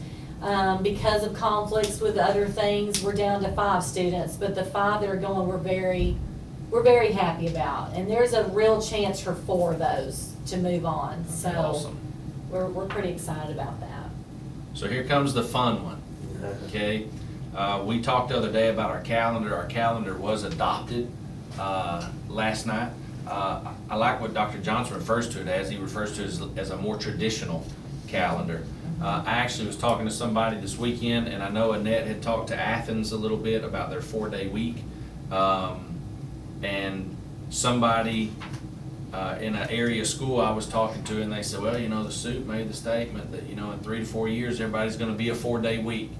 Because of conflicts with other things, we're down to 5 students, but the 5 that are going, we're very happy about. And there's a real chance for 4 of those to move on, so Awesome. we're pretty excited about that. So here comes the fun one, okay? We talked the other day about our calendar. Our calendar was adopted last night. I like what Dr. Johnson refers to it as. He refers to it as a more traditional calendar. I actually was talking to somebody this weekend, and I know Annette had talked to Athens a little bit about their 4-day week. And somebody in an area school I was talking to, and they said, well, you know, the SUIT made the statement that, you know, in 3 to 4 years, everybody's gonna be a 4-day week.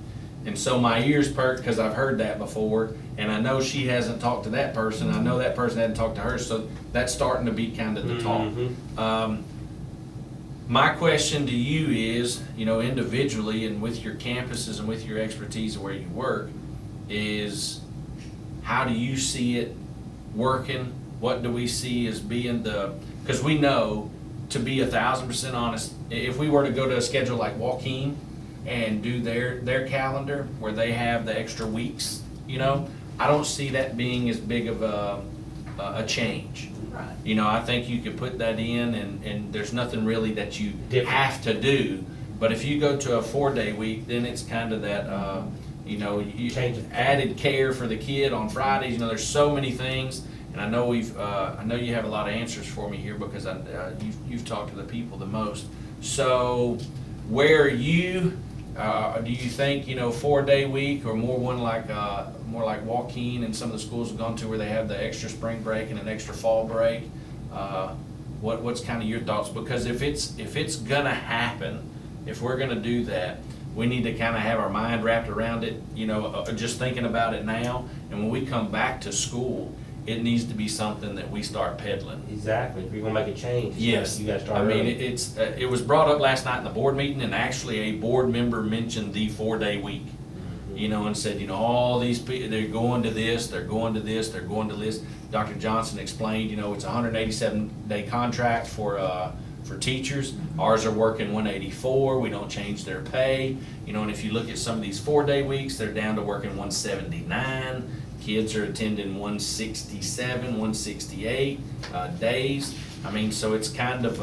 And so my ears perked, because I've heard that before, and I know she hasn't talked to that person, I know that person hadn't talked to her, so that's starting to be kind of the talk. My question to you is, you know, individually and with your campuses and with your expertise of where you work, is how do you see it working? What do we see as being because we know, to be 1,000% honest, if we were to go to a schedule like Joaquin and do their calendar where they have the extra weeks, you know, I don't see that being as big of a change. Right. You know, I think you could put that in, and there's nothing really that you Different. have to do. But if you go to a 4-day week, then it's kind of that, you know, you Change it. added care for the kid on Fridays. You know, there's so many things, and I know I know you have a lot of answers for me here because you've talked to the people the most. So, where are you? Do you think, you know, 4-day week or more like Joaquin and some of the schools have gone to where they have the extra spring break and an extra fall break? What's kind of your thoughts? Because if it's gonna happen, if we're gonna do that, we need to kind of have our mind wrapped around it, you know, just thinking about it now. And when we come back to school, it needs to be something that we start peddling. Exactly, if you're gonna make a change, Yes, you gotta start I mean, early. it was brought up last night in the board meeting, and actually a board member mentioned the 4-day week. You know, and said, you know, all these people, they're going to this, they're going to this, they're going to this. Dr. Johnson explained, you know, it's a 187-day contract for teachers. Ours are working 184, we don't change their pay. You know, and if you look at some of these 4-day weeks, they're down to working 179. Kids are attending 167, 168 days. I mean, so it's kind of,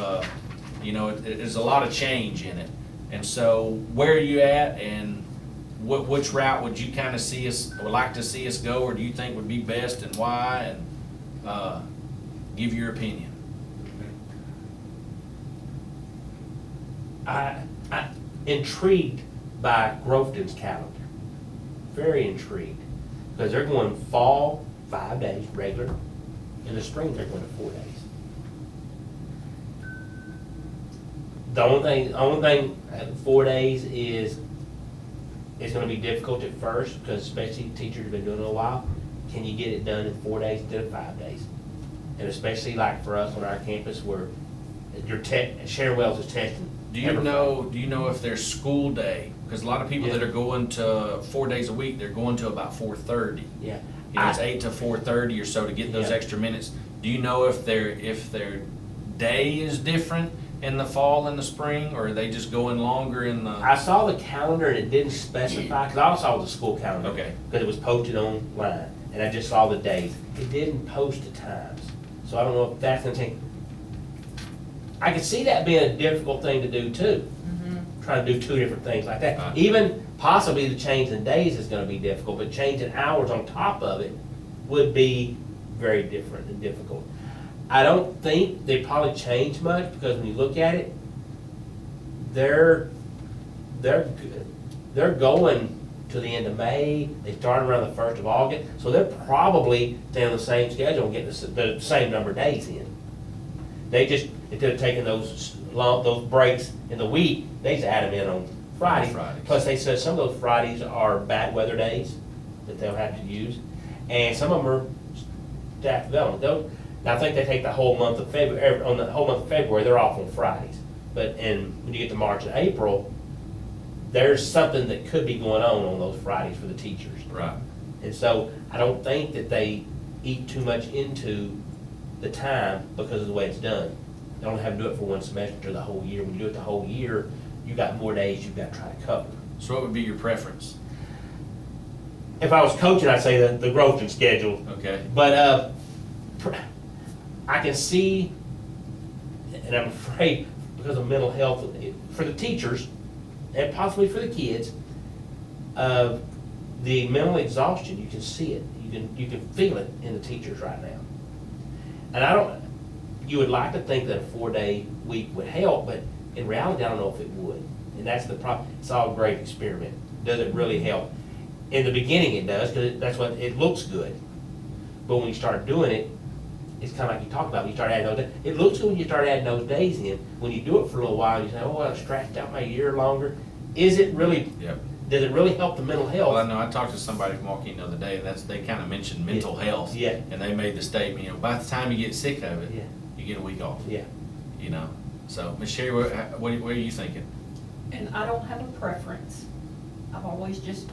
you know, there's a lot of change in it. And so where are you at, and which route would you kind of see would like to see us go, or do you think would be best, and why? And give your opinion. I'm intrigued by Groveton's calendar, very intrigued, because they're going fall 5 days regular, in the spring they're going to 4 days. The only thing at 4 days is it's gonna be difficult at first, because especially teachers have been doing it a while. Can you get it done in 4 days instead of 5 days? And especially like for us on our campus where Sharon Wells is testing. Do you know if their school day, because a lot of people that are going to 4 days a week, they're going to about 4:30. Yeah. You know, it's 8 to 4:30 or so to get those Yeah. extra minutes. Do you know if their day is different in the fall and the spring, or are they just going longer in the? I saw the calendar and it didn't specify, because I also saw the school calendar. Okay. Because it was posted online, and I just saw the days. It didn't post the times. So I don't know if that's gonna take, I could see that being a difficult thing to do too. Trying to do 2 different things like that. Right. Even possibly the change in days is gonna be difficult, but changing hours on top of it would be very different and difficult. I don't think they probably change much, because when you look at it, they're going to the end of May, they start around the 1st of August, so they're probably staying on the same schedule and getting the same number of days in. They just, instead of taking those breaks in the week, they just add them in on Friday. Fridays. Plus, they said some of those Fridays are bad weather days that they'll have to use, and some of them are staff development. I think they take the whole month of February, they're off on Fridays. But when you get to March and April, there's something that could be going on those Fridays for the teachers. Right. And so I don't think that they eat too much into the time because of the way it's done. They don't have to do it for one semester or the whole year. When you do it the whole year, you got more days you've got to try to cover. So what would be your preference? If I was coaching, I'd say the Groston schedule. Okay. But I can see, and I'm afraid because of mental health, for the teachers and possibly for the kids, the mental exhaustion, you can see it. You can feel it in the teachers right now. And you would like to think that a 4-day week would help, but in reality, I don't know if it would. And that's the problem. It's all a great experiment. Does it really help? In the beginning, it does, because that's what, it looks good. But when you start doing it, it's kind of like you talked about, when you start adding those days. It looks good when you start adding those days in. When you do it for a little while, you say, oh, I've stretched out my year longer. Is it really, Yep. does it really help the mental health? Well, I know, I talked to somebody from Joaquin the other day, and they kind of mentioned mental health. Yeah. And they made the statement, by the time you get sick of it, Yeah. you get a week off, Yeah. So, Ms. Sherry, what are you thinking? And I don't have a preference. I've always just,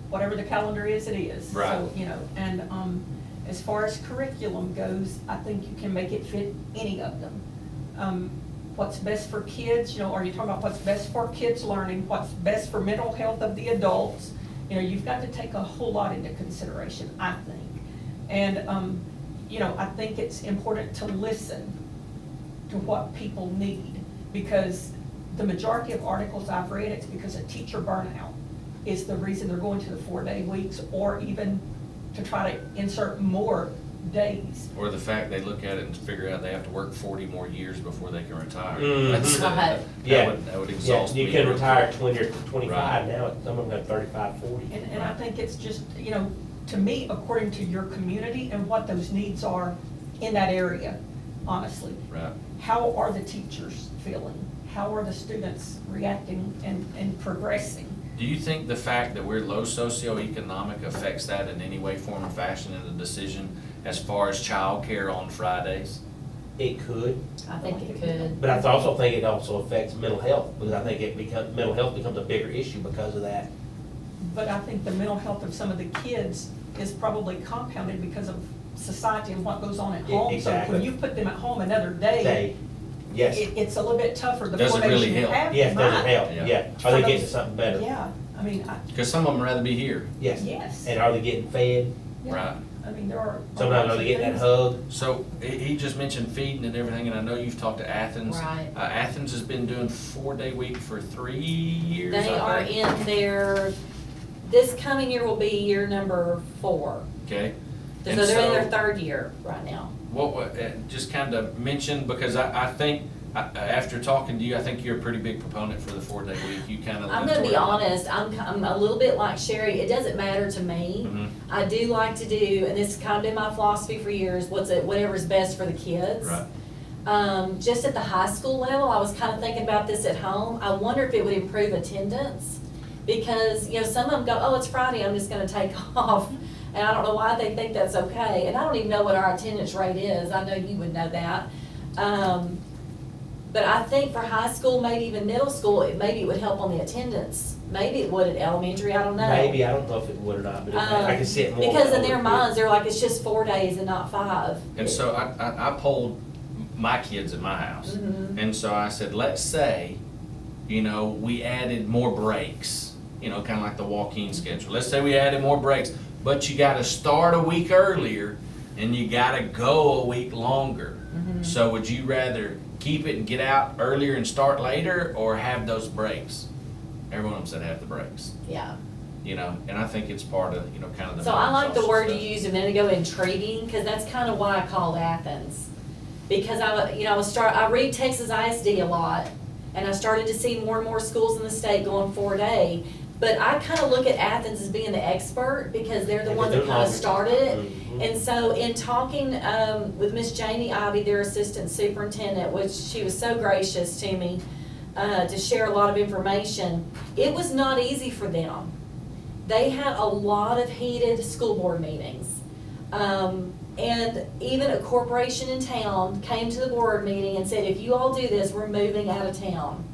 whatever the calendar is, it is. Right. So, and as far as curriculum goes, I think you can make it fit any of them. What's best for kids, are you talking about what's best for kids learning, what's best for mental health of the adults? You've got to take a whole lot into consideration, I think. And, I think it's important to listen to what people need, because the majority of articles I've read, it's because of teacher burnout is the reason they're going to the 4-day weeks, or even to try to insert more days. Or the fact they look at it and figure out they have to work 40 more years before they can retire. Mhm. Right. Yeah. That would Yeah, exhaust me. you can real retire quick. at 20 or 25 Right. now, some of them have 35, 40. And I think it's just, to me, according to your community and what those needs are in that area, honestly. Right. How are the teachers feeling? How are the students reacting and progressing? Do you think the fact that we're low socioeconomic affects that in any way, form, or fashion in the decision as far as childcare on Fridays? It could, I think it could. but I also think it also affects mental health, because I think mental health becomes a bigger issue because of that. But I think the mental health of some of the kids is probably compounded because of society and what goes on at home. Exactly. So when you put them at home another day, Yes, it's a little bit tougher. The Does it 4 days really you help? have yes, does might. it help? Yeah. Yeah. Are they getting to something better? Yeah, I mean, Because some of them rather be here. Yes. yes. And are they getting fed? Yeah. Right. I mean, there are. Sometimes are they getting that hug? So he just mentioned feeding and everything, and I know you've talked to Athens. Right. Athens has been doing 4-day week for 3 years. They I are think. in their, this coming year will be year number 4. Okay. So And they're in so- their 3rd year right now. Just kind of mention, because I think, after talking to you, I think you're a pretty big proponent for the 4-day week. You kind of. I'm gonna be honest, I'm a little bit like Sherry, it doesn't matter to me. Mhm. I do like to do, and this has kind of been my philosophy for years, whatever's best for the kids. Right. Just at the high school level, I was kind of thinking about this at home. I wonder if it would improve attendance. Because, some of them go, oh, it's Friday, I'm just gonna take off. And I don't know why they think that's okay. And I don't even know what our attendance rate is. I know you would know that. But I think for high school, maybe even middle school, maybe it would help on the attendance. Maybe it would at elementary, I don't know. Maybe, I don't know if it would or not, but I can see it more. Because in with their older minds, they're like, it's just 4 days and not 5. And so I polled my kids at my house. Mhm. And so I said, let's say, we added more breaks, kind of like the walk-in schedule. Let's say we added more breaks, but you gotta start a week earlier and you gotta go a week longer. Mhm. So would you rather keep it and get out earlier and start later, or have those breaks? Every one of them said have the breaks, Yeah. and I think it's part of, kind of the. So I like the word you stuff. used a minute ago, intriguing, because that's kind of why I called Athens. Because I read Texas ISD a lot, and I started to see more and more schools in the state going 4-day. But I kind of look at Athens as being the expert, because they're the Yeah, ones they're that kind of longer. started it. Mhm. And so in talking with Miss Jamie Ivy, their assistant superintendent, which she was so gracious to me to share a lot of information, it was not easy for them. They had a lot of heated school board meetings. And even a corporation in town came to the board meeting and said, if you all do this, we're moving out of town.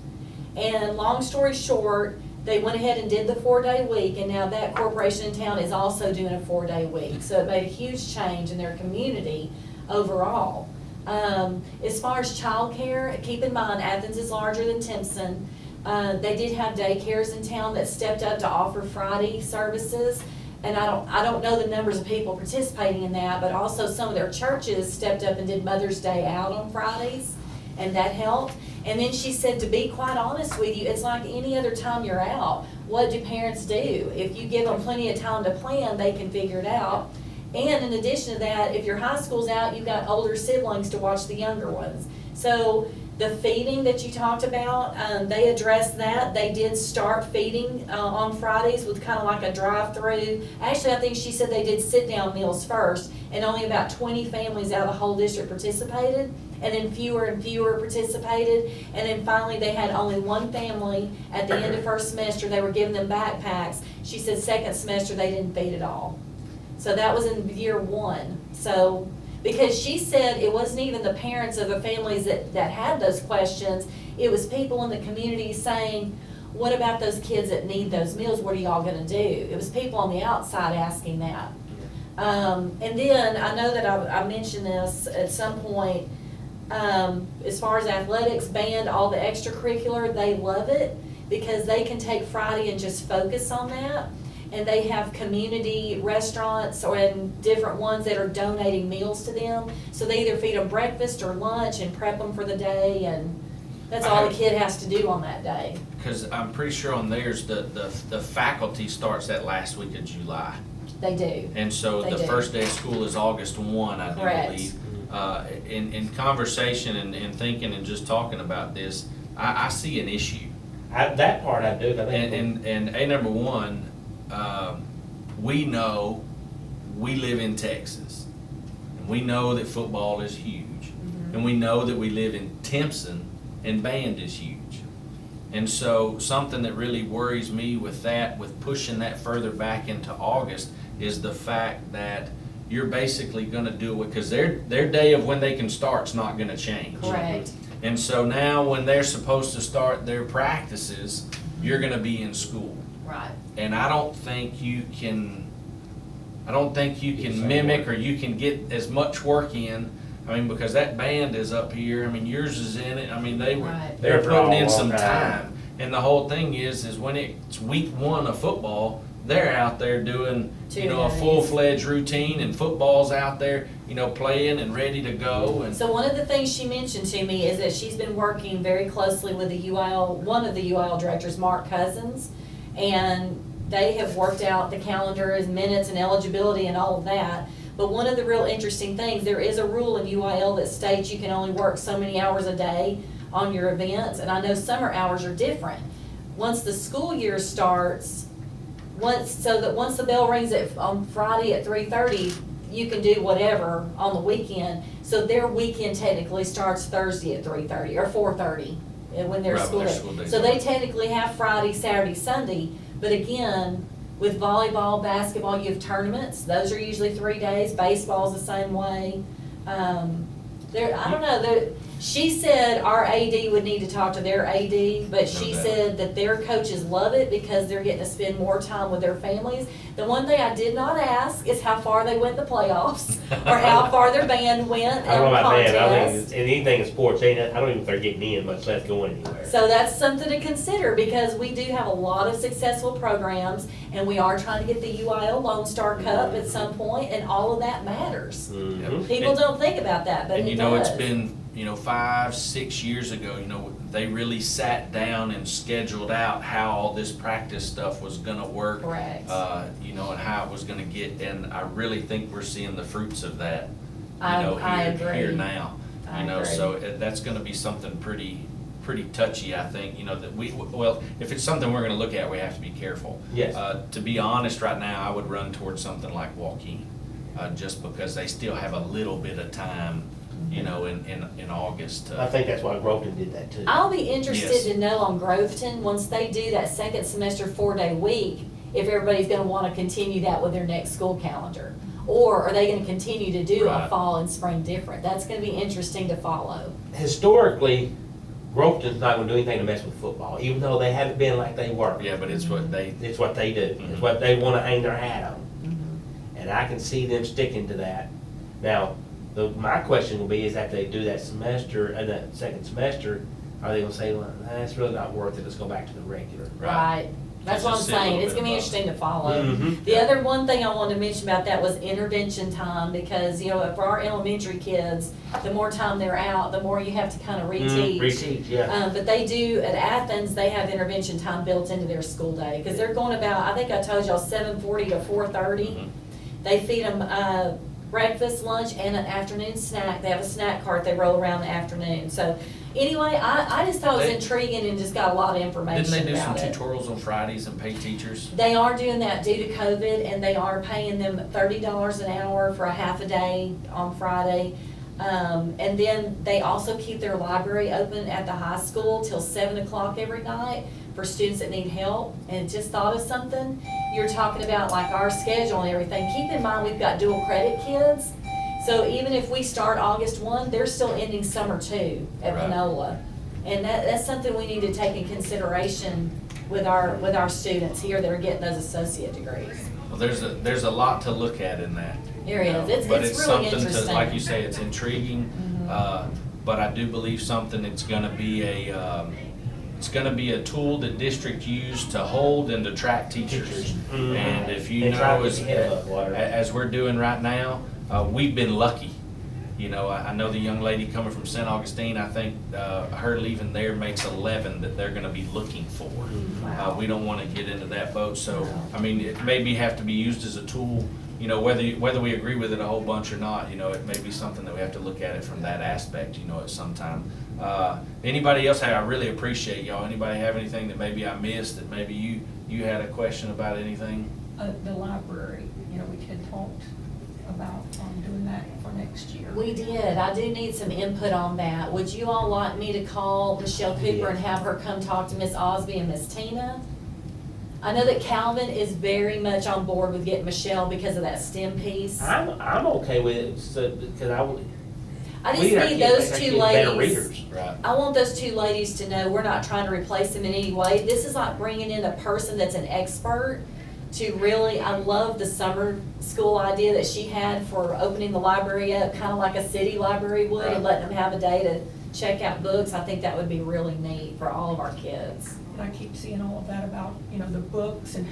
And long story short, they went ahead and did the 4-day week, and now that corporation in town is also doing a 4-day week. So it made a huge change in their community overall. As far as childcare, keep in mind, Athens is larger than Timpson. They did have daycares in town that stepped up to offer Friday services. And I don't know the numbers of people participating in that, but also some of their churches stepped up and did Mother's Day out on Fridays, and that helped. And then she said, to be quite honest with you, it's like any other time you're out. What do parents do? If you give them plenty of time to plan, they can figure it out. And in addition to that, if your high school's out, you've got older siblings to watch the younger ones. So the feeding that you talked about, they addressed that. They did start feeding on Fridays with kind of like a drive-through. Actually, I think she said they did sit-down meals first, and only about 20 families out of the whole district participated, and then fewer and fewer participated. And then finally, they had only one family at the end of first semester. They were giving them backpacks. She said second semester, they didn't feed at all. So that was in year one. So, because she said it wasn't even the parents of the families that had those questions, it was people in the community saying, what about those kids that need those meals, what are y'all gonna do? It was people on the outside asking that. And then, I know that I mentioned this at some point, as far as athletics, band, all the extracurricular, they love it, because they can take Friday and just focus on that. And they have community restaurants and different ones that are donating meals to them. So they either feed them breakfast or lunch and prep them for the day, and that's all the kid has to do on that day. Because I'm pretty sure on theirs, the faculty starts that last week of July. They do. And so They the do. first day of school is August 1, I do Correct. believe. In conversation and thinking and just talking about this, I see an issue. That part I do, I think. And number one, we know, we live in Texas, and we know that football is huge, and we know that we live in Timpson, and band is huge. And so something that really worries me with that, with pushing that further back into August, is the fact that you're basically gonna do it, because their day of when they can start's not gonna change. Correct. And so now when they're supposed to start their practices, you're gonna be in school. Right. And I don't think you can same mimic work. or you can get as much work in. I mean, because that band is up here, I mean, yours is in it, I mean, they're They're for putting a in long some time. time. And the whole thing is when it's week 1 of football, they're out there doing, a 2 days. full-fledged routine, and football's out there, playing and ready to go, and. So one of the things she mentioned to me is that she's been working very closely with the UIL, one of the UIL directors, Mark Cousins, and they have worked out the calendar as minutes and eligibility and all of that. But one of the real interesting things, there is a rule in UIL that states you can only work so many hours a day on your events, and I know summer hours are different. Once the school year starts, once the bell rings on Friday at 3:30, you can do whatever on the weekend. So their weekend technically starts Thursday at 3:30 or 4:30 when their Right, school when their day. school day's So on. they technically have Friday, Saturday, Sunday, but again, with volleyball, basketball, you have tournaments. Those are usually 3 days. Baseball's the same way. I don't know. She said our AD would need to talk to their AD, but she doubt. said that their coaches love it because they're getting to spend more time with their families. The one thing I did not ask is how far they went in the playoffs or how far their band went I don't know in about that, I contests. think, anything in sports, I don't even if they're getting in, much less going anywhere. So that's something to consider because we do have a lot of successful programs and we are trying to get the UIL Lone Star Cup at some point, and all of that matters. Mhm. People don't think about that, but And it it's does. been, 5-6 years ago, they really sat down and scheduled out how all this practice stuff was gonna work. Correct. And how it was gonna get, and I really think we're seeing the fruits of that, I agree. here now. I agree. So that's gonna be something pretty touchy, I think, that if it's something we're gonna look at, we have to be careful. Yes. To be honest, right now, I would run towards something like Joaquin, just because they still have a little bit of time, in August. I think that's why Groveton did that too. I'll be interested Yes. to know on Groveton, once they do that second semester 4-day week, if everybody's gonna wanna continue that with their next school calendar. Or are they gonna continue to do a Right. fall and spring different? That's gonna be interesting to follow. Historically, Groveton's not gonna do anything to mess with football, even though they haven't been like they were. Yeah, but it's what they, It's what they do, Mhm. it's what they wanna hang their hat on. And I can see them sticking to that. Now, my question will be is that they do that semester, and that second semester, are they gonna say, well, that's really not worth it, let's go back to the regular? Right, that's what I'm Just sit a saying, little it's gonna be bit above. interesting to follow. Mhm. The other one thing I wanted to mention about that was intervention time, because, you know, for our elementary kids, the more time they're out, the more you have to kind of reteach. Reteach, yeah. But they do, at Athens, they have intervention time built into their school day, because they're going about, I think I told y'all, 7:40 to 4:30. Mhm. They feed them, breakfast, lunch, and an afternoon snack. They have a snack cart they roll around the afternoon. So, anyway, I just thought it was They- intriguing and just got a lot of information didn't they do some about it. tutorials on Fridays and pay teachers? They are doing that due to COVID, and they are paying them $30 an hour for a half a day on Friday. And then they also keep their library open at the high school till 7 o'clock every night for students that need help. And just thought of something, you're talking about like our schedule and everything. Keep in mind, we've got dual credit kids. So even if we start August 1, they're still ending summer 2 at Right. Panola. And that's something we need to take in consideration with our students here that are getting those associate degrees. Well, there's a lot to look at in that. There is. It's But really something interesting. to, like you say, it's intriguing, but I do believe something that's gonna be it's gonna be a tool that district use to hold and to track teachers. Teachers. Mhm. And if you They try know, to as, get their head above water. as we're doing right now, we've been lucky. You know, I know the young lady coming from St. Augustine, I think, her leaving there makes 11 that they're gonna be looking for. Wow. We don't wanna get into that boat, so, I mean, it maybe have to be used as a tool, you know, whether we agree with it a whole bunch or not, you know, it may be something that we have to look at it from that aspect, you know, at some time. Anybody else, I really appreciate y'all, anybody have anything that maybe I missed, that maybe you had a question about anything? The library, you know, we had talked about doing that for next year. We did. I do need some input on that. Would you all like me to call Michelle Cooper and have her come talk to Miss Osby and Miss Tina? I know that Calvin is very much on board with getting Michelle because of that STEM piece. I'm okay with it, so, because I just we our need kids- those our two kids better ladies. readers. Right. I want those two ladies to know we're not trying to replace them in any way. This is like bringing in a person that's an expert to really, I love the summer school idea that she had for opening the library up, kind of like a city library would, and letting them have a day to check out books. I think that would be really neat for all of our kids. And I keep seeing all of that about, you know, the books and